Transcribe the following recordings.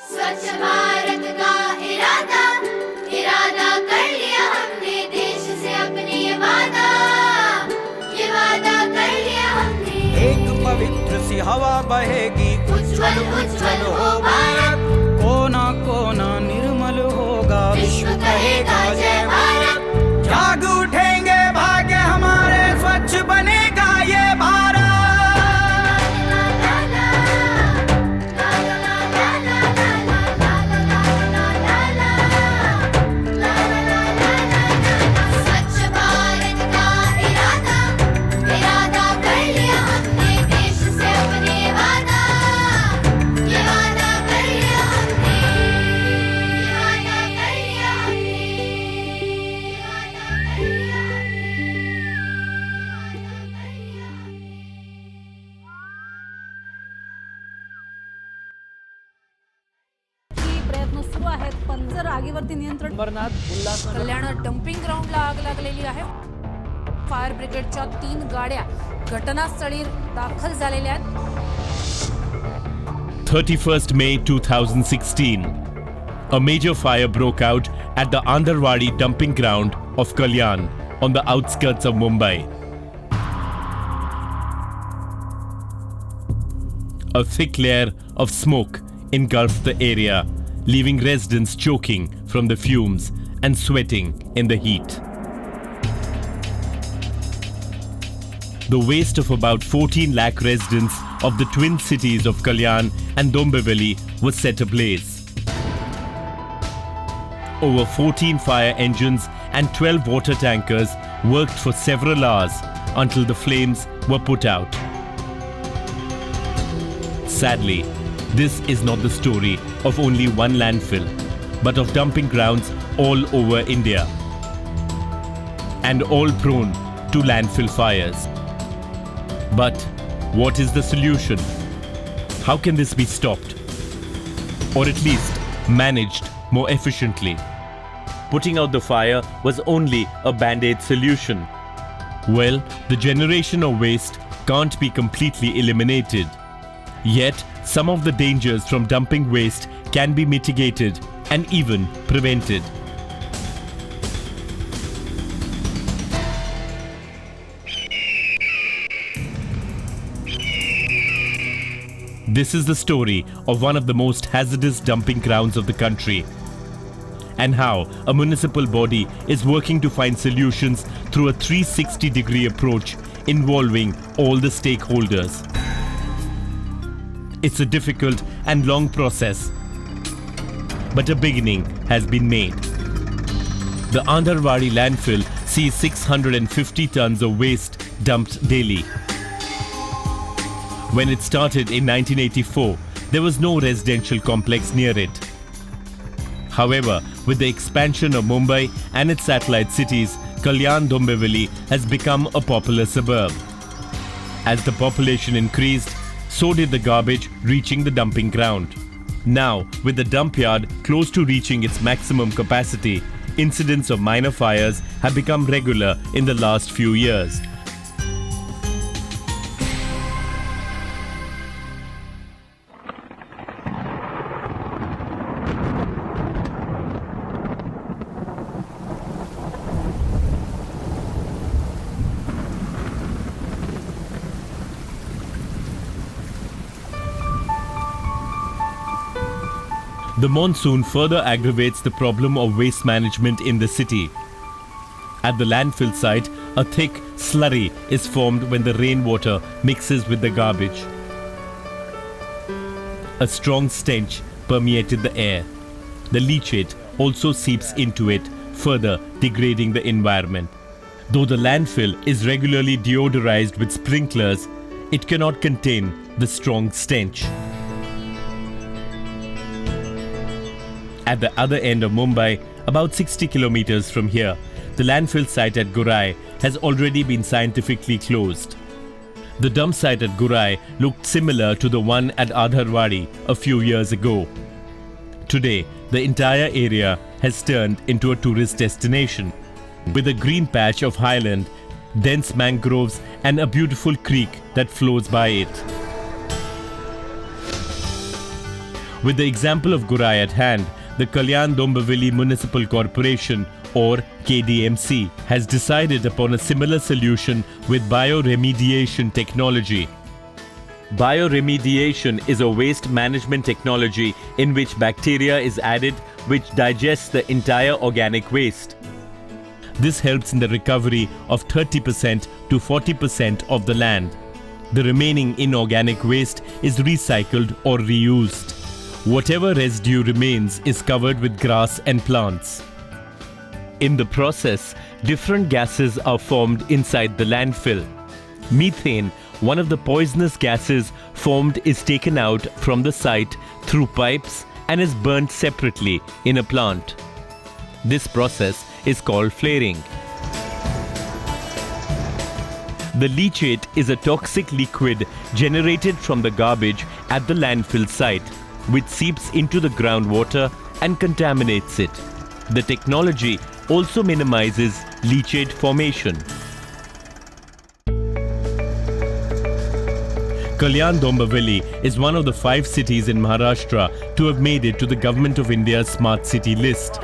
स्वच्छ भारत का इरादा इरादा कर लिया हमने देश से अपने ये वादा कर लिया हमने। एक पवित्र सी हवा बहेगी, उज्ज्वल उज्ज्वल हो भारत, कोना कोना निर्मल होगा, विश्व कहेगा जय भारत। जाग उठेंगे भाग्य हमारे, स्वच्छ बनेगा ये भारत। स्वच्छ भारत का इरादा इरादा कर लिया हमने देश से अपने वादा कर लिया हमने, वादा कर लिया प्रयत्न सुरू आहेत पण जर आगीवरती नियंत्रण उल्हासनगर कल्याण डम्पिंग ग्राउंडला आग लागलेली आहे. फायर ब्रिगेडच्या 3 गाड्या घटनास्थळी दाखल झालेल्या आहेत. 31st May 2016, a major fire broke out at the Andarwadi dumping ground of Kalyan on the outskirts of Mumbai. A thick layer of smoke engulfed the area, leaving residents choking from the fumes and sweating in the heat. The waste of about 14 lakh residents of the twin cities of Kalyan and Dombivali was set ablaze. Over 14 fire engines and 12 water tankers worked for several hours until the flames were put out. Sadly, this is not the story of only one landfill, but of dumping grounds all over India, and all prone to landfill fires. But what is the solution? How can this be stopped? Or at least managed more efficiently? Putting out the fire was only a band-aid solution. Well, the generation of waste can't be completely eliminated. Yet, some of the dangers from dumping waste can be mitigated and even prevented. This is the story of one of the most hazardous dumping grounds of the country, and how a municipal body is working to find solutions through a 360-degree approach involving all the stakeholders. It's a difficult and long process, but a beginning has been made. The Andarwadi landfill sees 650 tons of waste dumped daily. When it started in 1984, there was no residential complex near it. However, with the expansion of Mumbai and its satellite cities, Kalyan Dombivali has become a popular suburb. As the population increased, so did the garbage reaching the dumping ground. Now, with the dump yard close to reaching its maximum capacity, incidents of minor fires have become regular in the last few years. The monsoon further aggravates the problem of waste management in the city. At the landfill site, a thick slurry is formed when the rainwater mixes with the garbage. A strong stench permeated the air. The leachate also seeps into it, further degrading the environment. Though the landfill is regularly deodorized with sprinklers, it cannot contain the strong stench. At the other end of Mumbai, about 60 kilometers from here, the landfill site at Gurai has already been scientifically closed. The dump site at Gurai looked similar to the one at Andarwadi a few years ago. Today, the entire area has turned into a tourist destination, with a green patch of highland, dense mangroves and a beautiful creek that flows by it. With the example of Gurai at hand, the Kalyan Dombivali Municipal Corporation, or KDMC, has decided upon a similar solution with bioremediation technology. Bioremediation is a waste management technology in which bacteria is added which digests the entire organic waste. This helps in the recovery of 30% to 40% of the land. The remaining inorganic waste is recycled or reused. Whatever residue remains is covered with grass and plants. In the process, different gases are formed inside the landfill. Methane, one of the poisonous gases formed, is taken out from the site through pipes and is burnt separately in a plant. This process is called flaring. The leachate is a toxic liquid generated from the garbage at the landfill site, which seeps into the groundwater and contaminates it. The technology also minimizes leachate formation. Kalyan Dombivali is one of the 5 cities in Maharashtra to have made it to the Government of India's Smart City list.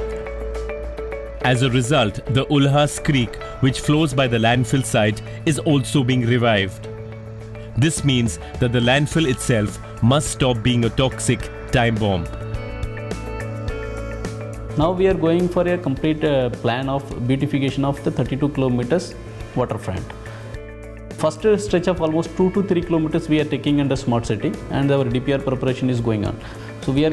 As a result, the Ulhas Creek, which flows by the landfill site, is also being revived. This means that the landfill itself must stop being a toxic time bomb. Now we are going for a complete plan of beautification of the 32 kilometers waterfront. First stretch of almost 2 to 3 kilometers we are taking in the smart city, and our DPR preparation is going on. So we are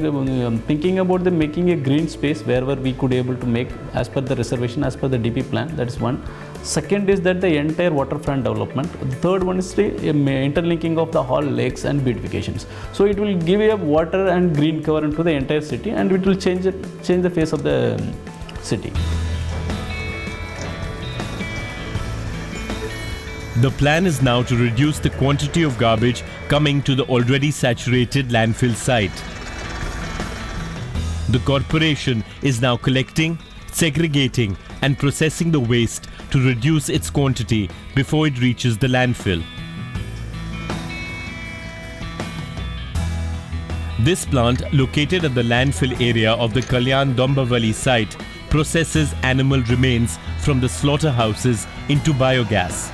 thinking about making a green space wherever we could able to make as per the reservation, as per the DP plan. That is one. Second is that the entire waterfront development. The third one is the interlinking of the all lakes and beautifications. So it will give a water and green cover into the entire city, and it will change the face of the city. The plan is now to reduce the quantity of garbage coming to the already saturated landfill site. The corporation is now collecting, segregating and processing the waste to reduce its quantity before it reaches the landfill. This plant, located at the landfill area of the Kalyan Dombivali site, processes animal remains from the slaughterhouses into biogas.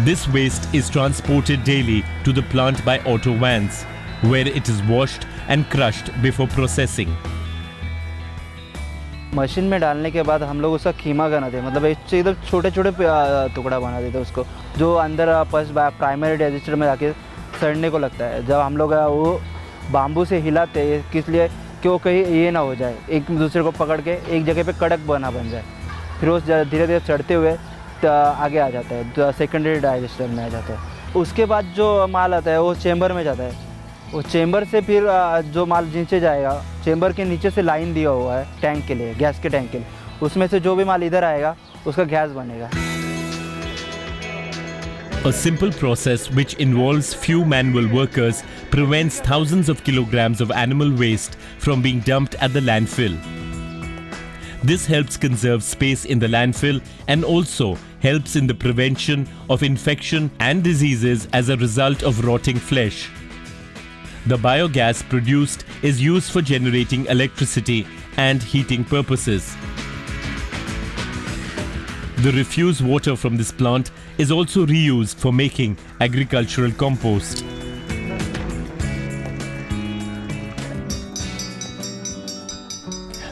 This waste is transported daily to the plant by auto vans, where it is washed and crushed before processing. Machine में डालने के बाद हम लोग उसका कीमा बनाते हैं, मतलब इससे एकदम छोटे छोटे टुकड़ा बना देते हैं उसको, जो अंदर प्राइमरी डाइजेस्टर में जाके सड़ने को लगता है. जब हम लोग वो बाम्बू से हिलाते हैं, किस लिए कि वो कहीं ये ना हो जाए, एक दूसरे को पकड़ के एक जगह पे कड़क बन जाए. फिर वो धीरे धीरे चढ़ते हुए आगे आ जाता है, सेकेंडरी डाइजेस्टर में आ जाता है. उसके बाद जो माल आता है वो चेंबर में जाता है. वो चेंबर से फिर जो माल नीचे जाएगा, चेंबर के नीचे से लाइन दिया हुआ है टैंक के लिए, गैस के टैंक के लिए. उसमें से जो भी माल इधर आएगा उसका गैस बनेगा. A simple process which involves few manual workers prevents thousands of kilograms of animal waste from being dumped at the landfill. This helps conserve space in the landfill and also helps in the prevention of infection and diseases as a result of rotting flesh. The biogas produced is used for generating electricity and heating purposes. The refuse water from this plant is also reused for making agricultural compost.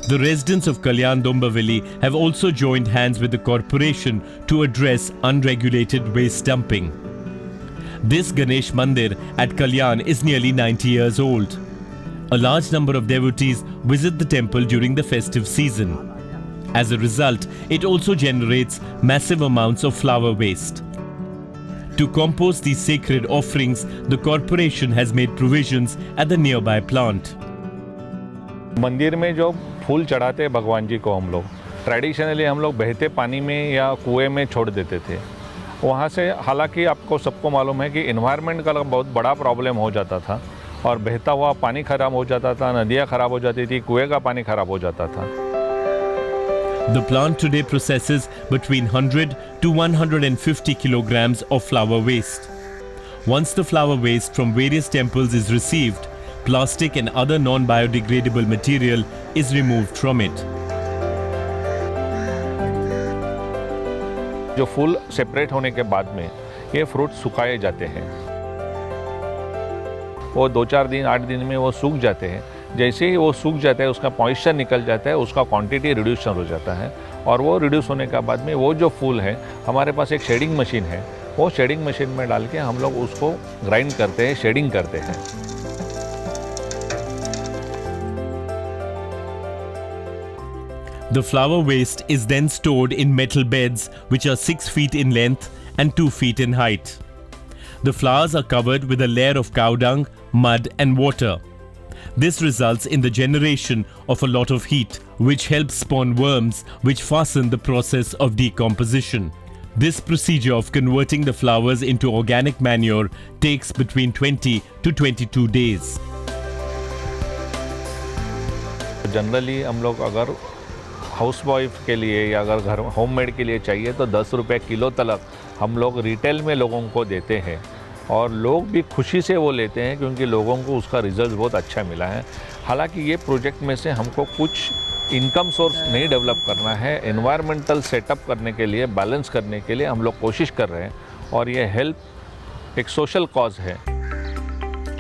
The residents of Kalyan Dombivali have also joined hands with the corporation to address unregulated waste dumping. This Ganesh Mandir at Kalyan is nearly 90 years old. A large number of devotees visit the temple during the festive season. As a result, it also generates massive amounts of flower waste. To compost these sacred offerings, the corporation has made provisions at the nearby plant. मंदिर में जो फूल चढ़ाते हैं भगवान जी को, हम लोग traditionally हम लोग बहते पानी में या कुएं में छोड़ देते थे. वहाँ से हालांकि आपको सबको मालूम है कि इन्वायरमेंट का बहुत बड़ा प्रॉब्लम हो जाता था और बहता हुआ पानी खराब हो जाता था, नदियाँ खराब हो जाती थी, कुएं का पानी खराब हो जाता था. The plant today processes between 100 to 150 kilograms of flower waste. Once the flower waste from various temples is received, plastic and other non-biodegradable material is removed from it. जो फूल सेपरेट होने के बाद में ये फ्रूट सुखाए जाते हैं, वो 2-4 दिन 8 दिन में वो सूख जाते हैं। जैसे ही वो सूख जाता है, उसका मॉइस्चर निकल जाता है, उसका क्वांटिटी रिड्यूशन हो जाता है, और वो रिड्यूस होने के बाद में वो जो फूल है, हमारे पास एक शेडिंग मशीन है, वो शेडिंग मशीन में डाल के हम लोग उसको ग्राइंड करते हैं, शेडिंग करते हैं। The flower waste is then stored in metal beds which are 6 feet in length and 2 feet in height. The flowers are covered with a layer of cow dung, mud and water. This results in the generation of a lot of heat, which helps spawn worms which fasten the process of decomposition. This procedure of converting the flowers into organic manure takes between 20 to 22 days. Generally हम लोग अगर house wife के लिए या अगर घर homemade के लिए चाहिए तो 10 रुपये किलो तक हम लोग रिटेल में लोगों को देते हैं, और लोग भी खुशी से वो लेते हैं क्योंकि लोगों को उसका रिजल्ट बहुत अच्छा मिला है। हालांकि ये प्रोजेक्ट में से हमको कुछ इनकम सोर्स नहीं डेवलप करना है, एनवायरमेंटल सेटअप करने के लिए, बैलेंस करने के लिए हम लोग कोशिश कर रहे हैं, और ये हेल्प एक सोशल कॉज है।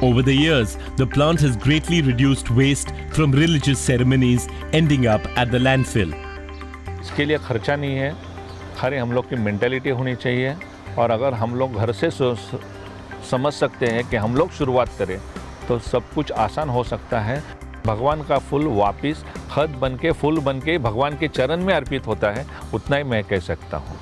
Over the years, the plant has greatly reduced waste from religious ceremonies ending up at the landfill. इसके लिए खर्चा नहीं है, खाली हम लोग की मेंटालिटी होनी चाहिए, और अगर हम लोग घर से समझ सकते हैं कि हम लोग शुरुआत करें तो सब कुछ आसान हो सकता है। भगवान का फूल वापिस खत बन के, फूल बन के भगवान के चरण में अर्पित होता है, उतना ही मैं कह सकता हूँ।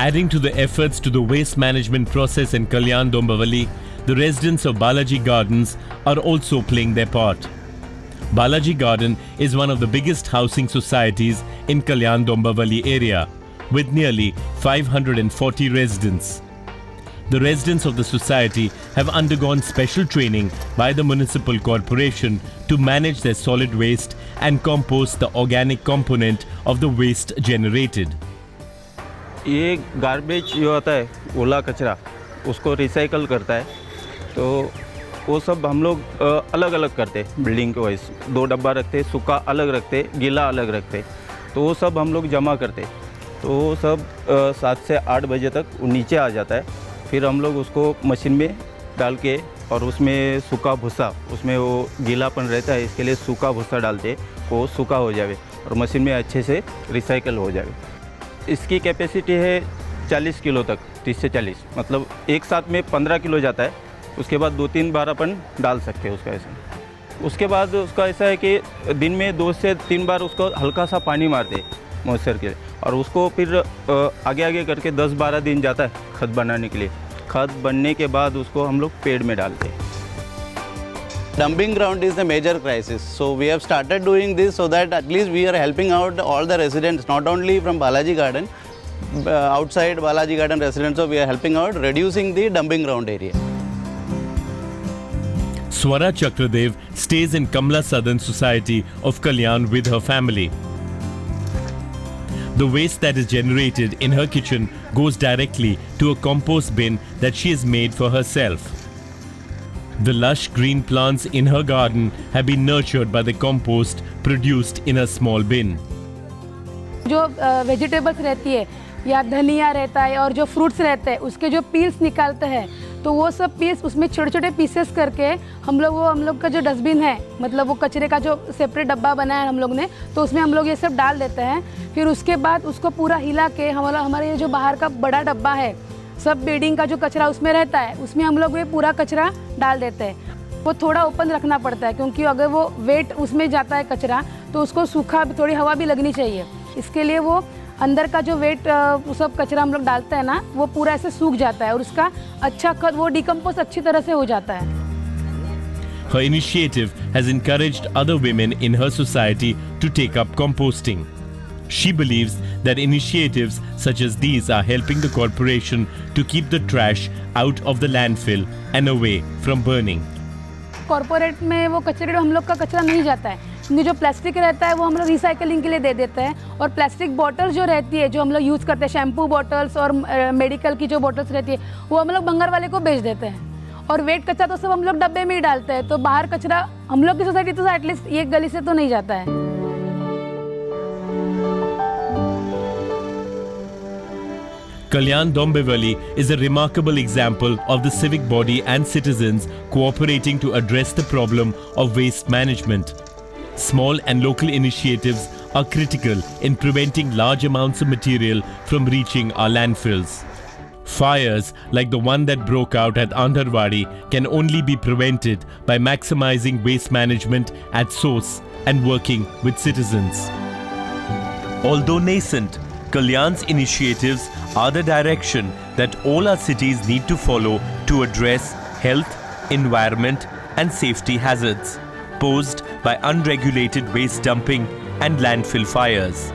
Adding to the efforts to the waste management process in Kalyan, Dombivali, the residents of Balaji Gardens are also playing their part. Balaji Garden is one of the biggest housing societies in Kalyan, Dombivali area, with nearly 540 residents. The residents of the society have undergone special training by the municipal corporation to manage their solid waste and compost the organic component of the waste generated. ये garbage जो होता है, ओला कचरा, उसको recycle करता है, तो वो सब हम लोग अलग अलग करते हैं। बिल्डिंग के वाइज 2 डब्बा रखते, सूखा अलग रखते, गीला अलग रखते, तो वो सब हम लोग जमा करते। तो वो सब 7 से 8 बजे तक वो नीचे आ जाता है। फिर हम लोग उसको मशीन में डाल के, और उसमें सूखा भूसा, उसमें वो गीलापन रहता है, इसके लिए सूखा भूसा डालते, वो सूखा हो जाए और मशीन में अच्छे से रिसाइकल हो जाए। इसकी कैपेसिटी है 40 किलो तक, 30 से 40, मतलब एक साथ में 15 किलो जाता है। उसके बाद 2-3 बार अपन डाल सकते हैं उसका ऐसा। उसके बाद उसका ऐसा है कि दिन में 2 से 3 बार उसको हल्का सा पानी मारते मॉइस्चर के लिए, और उसको फिर आगे आगे करके 10-12 दिन जाता है खाद बनाने के लिए। खाद बनने के बाद उसको हम लोग पेड़ में डालते हैं। Dumping ground is the major crisis, so we have started doing this so that at least we are helping out all the residents, not only from Balaji Garden, outside Balaji Garden residents, so we are helping out reducing the dumping ground area. Swara Chakradev stays in Kamla Southern Society of Kalyan with her family. The waste that is generated in her kitchen goes directly to a compost bin that she has made for herself. The lush green plants in her garden have been nurtured by the compost produced in a small bin. जो vegetables रहती है या धनिया रहता है और जो fruits रहते हैं उसके जो पील्स निकालते हैं, तो वो सब पील्स उसमें छोटे छोटे पीसेस करके हम लोग का जो डस्टबिन है, मतलब वो कचरे का जो सेपरेट डब्बा बनाया है हम लोग ने, तो उसमें हम लोग ये सब डाल देते हैं। फिर उसके बाद उसको पूरा हिला के हमारे ये जो बाहर का बड़ा डब्बा है, सब बिल्डिंग का जो कचरा उसमें रहता है, उसमें हम लोग ये पूरा कचरा डाल देते हैं। वो थोड़ा ओपन रखना पड़ता है क्योंकि अगर वो वेट उसमें जाता है कचरा, तो उसको सूखा थोड़ी हवा भी लगनी चाहिए। इसके लिए वो अंदर का जो वेट सब कचरा हम लोग डालते हैं ना, वो पूरा ऐसे सूख जाता है और उसका अच्छा खत वो डिकम्पोज अच्छी तरह से हो जाता है। Her initiative has encouraged other women in her society to take up composting. She believes that initiatives such as these are helping the corporation to keep the trash out of the landfill and away from burning. Corporate में वो कचरे हम लोग का कचरा नहीं जाता है, क्योंकि जो प्लास्टिक रहता है वो हम लोग रिसाइकलिंग के लिए दे देते हैं, और प्लास्टिक बॉटल जो रहती है जो हम लोग यूज़ करते हैं, शैम्पू बॉटल्स और मेडिकल की जो बॉटल्स रहती है, वो हम लोग बंगार वाले को बेच देते हैं। और वेट कचरा तो सब हम लोग डब्बे में ही डालते हैं, तो बाहर कचरा हम लोग की सोसाइटी तो एटलीस्ट एक गली से तो नहीं जाता है। Kalyan Dombivali is a remarkable example of the civic body and citizens cooperating to address the problem of waste management. Small and local initiatives are critical in preventing large amounts of material from reaching our landfills. Fires like the one that broke out at Andharwadi can only be prevented by maximizing waste management at source and working with citizens. Although nascent, Kalyan's initiatives are the direction that all our cities need to follow to address health, environment and safety hazards posed by unregulated waste dumping and landfill fires.